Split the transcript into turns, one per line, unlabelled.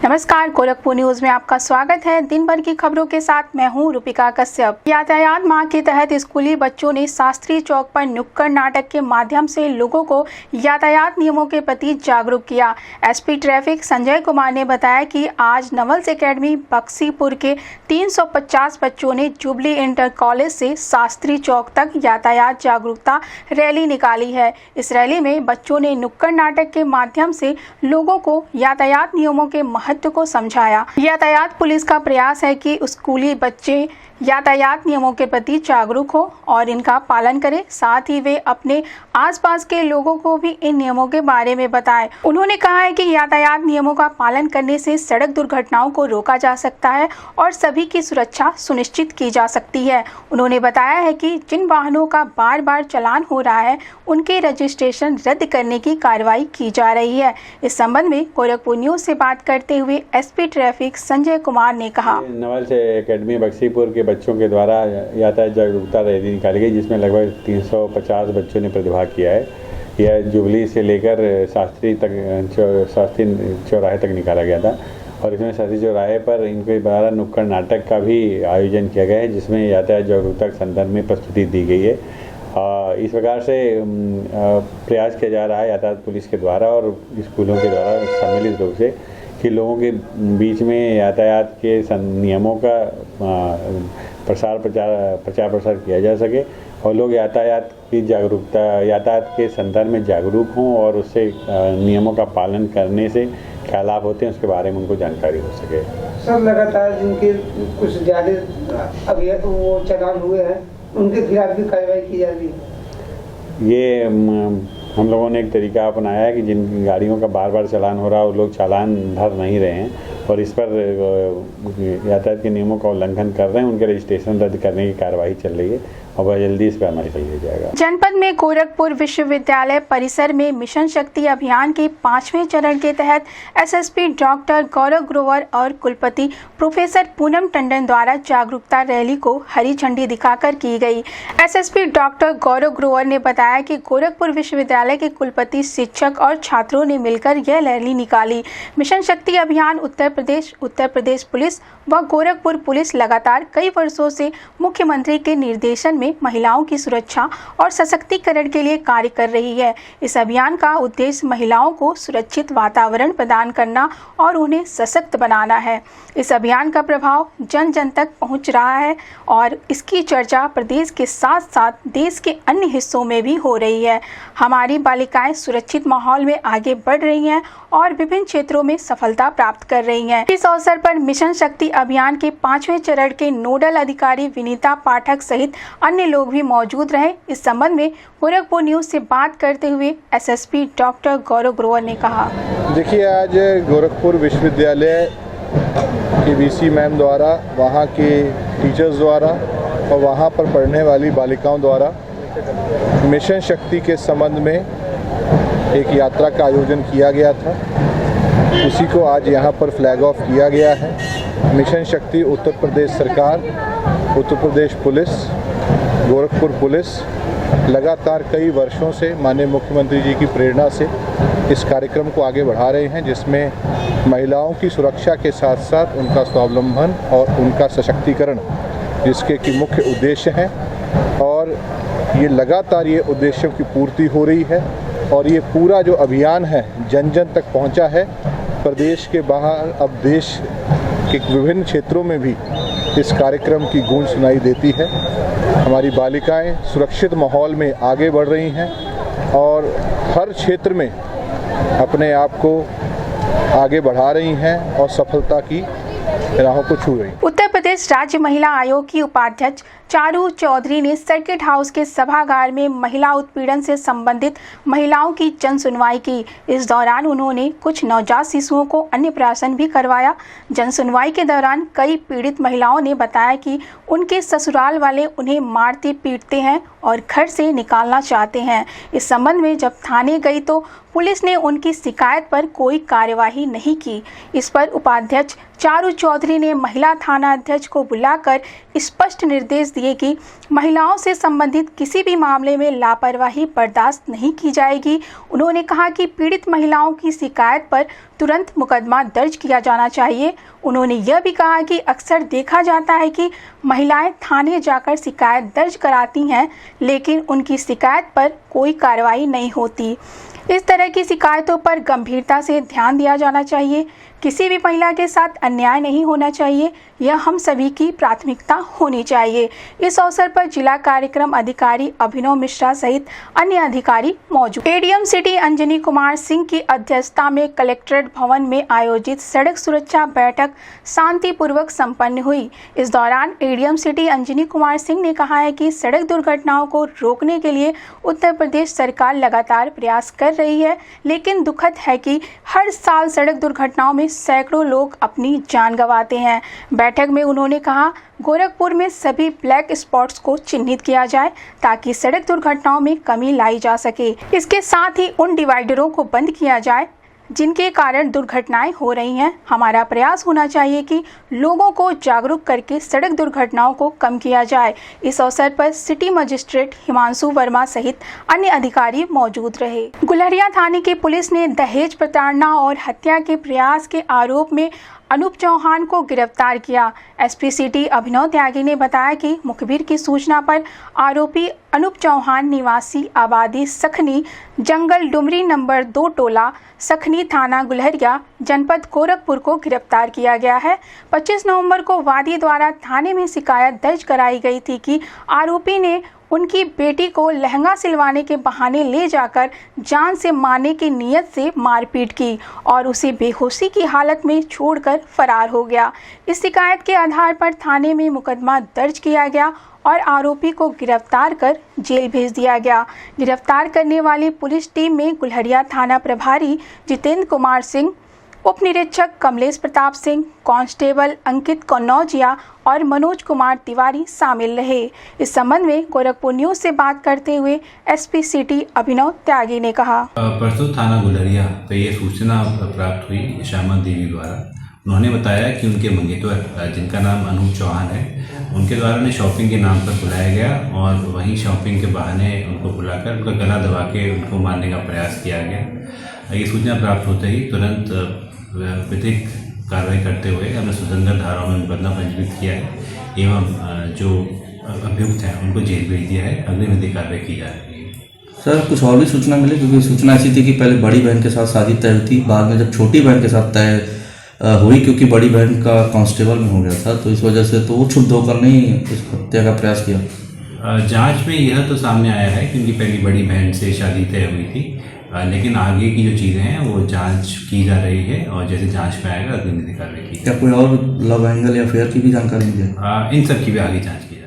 नमस्कार, गोरखपुर न्यूज में आपका स्वागत है। दिन भर की खबरों के साथ मैं हूं रूपिका कश्यप। यातायात माह के तहत स्कूली बच्चों ने शास्त्री चौक पर नुक्कड़ नाटक के माध्यम से लोगों को यातायात नियमों के प्रति जागरूक किया। एसपी ट्रैफिक संजय कुमार ने बताया कि आज नवल्स एकेडमी बक्सीपुर के 350 बच्चों ने जुबली इंटर कॉलेज से शास्त्री चौक तक यातायात जागरूकता रैली निकाली है। इस रैली में बच्चों ने नुक्कड़ नाटक के माध्यम से लोगों को यातायात नियमों के महत्व को समझाया। यातायात पुलिस का प्रयास है कि स्कूली बच्चे यातायात नियमों के प्रति जागरूक हो और इनका पालन करें, साथ ही वे अपने आसपास के लोगों को भी इन नियमों के बारे में बताएं। उन्होंने कहा है कि यातायात नियमों का पालन करने से सड़क दुर्घटनाओं को रोका जा सकता है और सभी की सुरक्षा सुनिश्चित की जा सकती है। उन्होंने बताया है कि जिन वाहनों का बार बार चालान हो रहा है उनके रजिस्ट्रेशन रद्द करने की कार्रवाई की जा रही है। इस संबंध में गोरखपुर न्यूज से बात करते हुए एसपी ट्रैफिक संजय कुमार ने कहा,
नवल्स एकेडमी बक्सीपुर के बच्चों के द्वारा यातायात जागरूकता रैली निकाली गई, जिसमें लगभग 350 बच्चों ने प्रतिभाग किया है। यह जुबली से लेकर शास्त्री चौराहे तक निकाला गया था और इसमें शास्त्री चौराहे पर इनके द्वारा नुक्कड़ नाटक का भी आयोजन किया गया है, जिसमें यातायात जागरूकता के संदर्भ में प्रस्तुति दी गई है। इस प्रकार से प्रयास किया जा रहा है यातायात पुलिस के द्वारा और स्कूलों के द्वारा सम्मिलित रूप से कि लोगों के बीच में यातायात के नियमों का प्रचार प्रसार किया जा सके और लोग यातायात की जागरूकता, यातायात के संदर्भ में जागरूक हों और उससे नियमों का पालन करने से क्या लाभ होते हैं उसके बारे में उनको जानकारी हो सके।
सर, लगातार जिनके कुछ ज़्यादा अभी वो चालान हुए हैं उनके खिलाफ भी कार्रवाई की जा रही है।
ये हम लोगों ने एक तरीका अपनाया है कि जिन गाड़ियों का बार बार चालान हो रहा है वो लोग चालान भर नहीं रहे हैं और इस पर यातायात के नियमों का उल्लंघन कर रहे हैं, उनके रजिस्ट्रेशन रद्द करने की कार्रवाई चल रही है और वह जल्दी इस पर अमल किया जाएगा।
जनपद में गोरखपुर विश्वविद्यालय परिसर में मिशन शक्ति अभियान के 5वें चरण के तहत एसएसपी डॉक्टर गौरव ग्रोवर और कुलपति प्रोफेसर पूनम टंडन द्वारा जागरूकता रैली को हरी झंडी दिखाकर की गई। एसएसपी डॉक्टर गौरव ग्रोवर ने बताया कि गोरखपुर विश्वविद्यालय के कुलपति, शिक्षक और छात्रों ने मिलकर यह रैली निकाली। मिशन शक्ति अभियान उत्तर प्रदेश पुलिस व गोरखपुर पुलिस लगातार कई वर्षों से मुख्यमंत्री के निर्देशन में महिलाओं की सुरक्षा और सशक्तिकरण के लिए कार्य कर रही है। इस अभियान का उद्देश्य महिलाओं को सुरक्षित वातावरण प्रदान करना और उन्हें सशक्त बनाना है। इस अभियान का प्रभाव जन जन तक पहुंच रहा है और इसकी चर्चा प्रदेश के साथ साथ देश के अन्य हिस्सों में भी हो रही है। हमारी बालिकाएं सुरक्षित माहौल में आगे बढ़ रही हैं और विभिन्न क्षेत्रों में सफलता प्राप्त कर रही हैं। इस अवसर पर मिशन शक्ति अभियान के 5वें चरण के नोडल अधिकारी विनीता पाठक सहित अन्य लोग भी मौजूद रहे। इस संबंध में गोरखपुर न्यूज से बात करते हुए एसएसपी डॉक्टर गौरव ग्रोवर ने कहा,
देखिए, आज गोरखपुर विश्वविद्यालय की वीसी मैम द्वारा, वहाँ के टीचर्स द्वारा और वहाँ पर पढ़ने वाली बालिकाओं द्वारा मिशन शक्ति के संबंध में एक यात्रा का आयोजन किया गया था। उसी को आज यहाँ पर फ्लैग ऑफ किया गया है। मिशन शक्ति उत्तर प्रदेश सरकार, उत्तर प्रदेश पुलिस, गोरखपुर पुलिस लगातार कई वर्षों से माननीय मुख्यमंत्री जी की प्रेरणा से इस कार्यक्रम को आगे बढ़ा रहे हैं, जिसमें महिलाओं की सुरक्षा के साथ साथ उनका स्वावलंबन और उनका सशक्तिकरण जिसके कि मुख्य उद्देश्य हैं और ये लगातार ये उद्देश्यों की पूर्ति हो रही है और ये पूरा जो अभियान है जन जन तक पहुंचा है। प्रदेश के बाहर अब देश के विभिन्न क्षेत्रों में भी इस कार्यक्रम की गूंज सुनाई देती है। हमारी बालिकाएं सुरक्षित माहौल में आगे बढ़ रही हैं और हर क्षेत्र में अपने आप को आगे बढ़ा रही हैं और सफलता की राहों को छू रही।
उत्तर प्रदेश राज्य महिला आयोग की उपाध्यक्ष चारू चौधरी ने सर्किट हाउस के सभागार में महिला उत्पीड़न से संबंधित महिलाओं की जन सुनवाई की। इस दौरान उन्होंने कुछ नवजात शिशुओं को अन्नप्राशन भी करवाया। जन सुनवाई के दौरान कई पीड़ित महिलाओं ने बताया कि उनके ससुराल वाले उन्हें मारते पीटते हैं और घर से निकालना चाहते हैं। इस संबंध में जब थाने गई तो पुलिस ने उनकी शिकायत पर कोई कार्यवाही नहीं की। इस पर उपाध्यक्ष चारू चौधरी ने महिला थाना अध्यक्ष को बुलाकर स्पष्ट निर्देश दिए कि महिलाओं से संबंधित किसी भी मामले में लापरवाही बर्दाश्त नहीं की जाएगी। उन्होंने कहा कि पीड़ित महिलाओं की शिकायत पर तुरंत मुकदमा दर्ज किया जाना चाहिए। उन्होंने यह भी कहा कि अक्सर देखा जाता है कि महिलाएं थाने जाकर शिकायत दर्ज कराती हैं, लेकिन उनकी शिकायत पर कोई कार्रवाई नहीं होती। इस तरह की शिकायतों पर गंभीरता से ध्यान दिया जाना चाहिए। किसी भी महिला के साथ अन्याय नहीं होना चाहिए, यह हम सभी की प्राथमिकता होनी चाहिए। इस अवसर पर जिला कार्यक्रम अधिकारी अभिनव मिश्रा सहित अन्य अधिकारी मौजूद। एडीएम सिटी अंजनी कुमार सिंह की अध्यक्षता में कलेक्ट्रेट भवन में आयोजित सड़क सुरक्षा बैठक शांतिपूर्वक संपन्न हुई। इस दौरान एडीएम सिटी अंजनी कुमार सिंह ने कहा है कि सड़क दुर्घटनाओं को रोकने के लिए उत्तर प्रदेश सरकार लगातार प्रयास कर रही है, लेकिन दुखद है कि हर साल सड़क दुर्घटनाओं में सैकड़ों लोग अपनी जान गंवाते हैं। बैठक में उन्होंने कहा, गोरखपुर में सभी ब्लैक स्पॉट्स को चिन्हित किया जाए ताकि सड़क दुर्घटनाओं में कमी लाई जा सके। इसके साथ ही उन डिवाइडरों को बंद किया जाए जिनके कारण दुर्घटनाएं हो रही हैं। हमारा प्रयास होना चाहिए कि लोगों को जागरूक करके सड़क दुर्घटनाओं को कम किया जाए। इस अवसर पर सिटी मजिस्ट्रेट हिमांशु वर्मा सहित अन्य अधिकारी मौजूद रहे। गुलरिया थाने की पुलिस ने दहेज प्रताड़ना और हत्या के प्रयास के आरोप में अनूप चौहान को गिरफ्तार किया। एसपी सिटी अभिनव त्यागी ने बताया कि मुखबिर की सूचना पर आरोपी अनूप चौहान निवासी आबादी सखनी जंगल डुमरी नंबर 2 टोला सखनी थाना गुलहरिया जनपद गोरखपुर को गिरफ्तार किया गया है। 25 नवंबर को वादी द्वारा थाने में शिकायत दर्ज कराई गई थी कि आरोपी ने उनकी बेटी को लहंगा सिलवाने के बहाने ले जाकर जान से मारने की नीयत से मारपीट की और उसे बेहोशी की हालत में छोड़कर फरार हो गया। इस शिकायत के आधार पर थाने में मुकदमा दर्ज किया गया और आरोपी को गिरफ्तार कर जेल भेज दिया गया। गिरफ्तार करने वाली पुलिस टीम में गुलहरिया थाना प्रभारी जितेंद्र कुमार सिंह, उप निरीक्षक कमलेश प्रताप सिंह, कांस्टेबल अंकित कन्नौजिया और मनोज कुमार तिवारी शामिल रहे। इस संबंध में गोरखपुर न्यूज से बात करते हुए एसपी सिटी अभिनव त्यागी ने कहा,
परसों थाना गुलहरिया पे ये सूचना प्राप्त हुई श्यामा देवी द्वारा। उन्होंने बताया कि उनके मंगेतर जिनका नाम अनूप चौहान है, उनके द्वारा उन्हें शॉपिंग के नाम पर बुलाया गया और वहीं शॉपिंग के बहाने उनको बुलाकर उनका गला दबा के उनको मारने का प्रयास किया गया। ये सूचना प्राप्त होते ही तुरंत विधिक कार्रवाई करते हुए हमने सुसंगत धाराओं में मुकदमा पंजीकृत किया है एवं जो अभियुक्त हैं उनको जेल भेज दिया है। अगली विधिक कार्रवाई की जा रही है।
सर कुछ और भी सूचना मिली? क्योंकि सूचना ऐसी थी कि पहले बड़ी बहन के साथ शादी तय हुई थी, बाद में जब छोटी बहन के साथ तय हुई क्योंकि बड़ी बहन का कांस्टेबल में हो गया था, तो इस वजह से तो वो क्षुब्ध होकर नहीं इस हत्या का प्रयास किया।
जांच में यह तो सामने आया है कि उनकी पहली बड़ी बहन से शादी तय हुई थी, लेकिन आगे की जो चीज़ें हैं वो जांच की जा रही है और जैसे जांच में आएगा अगली विधिक कार्रवाई की।
क्या कोई और लव एंगल या फेयर की भी जानकारी मिली?
इन सब की भी आगे जांच की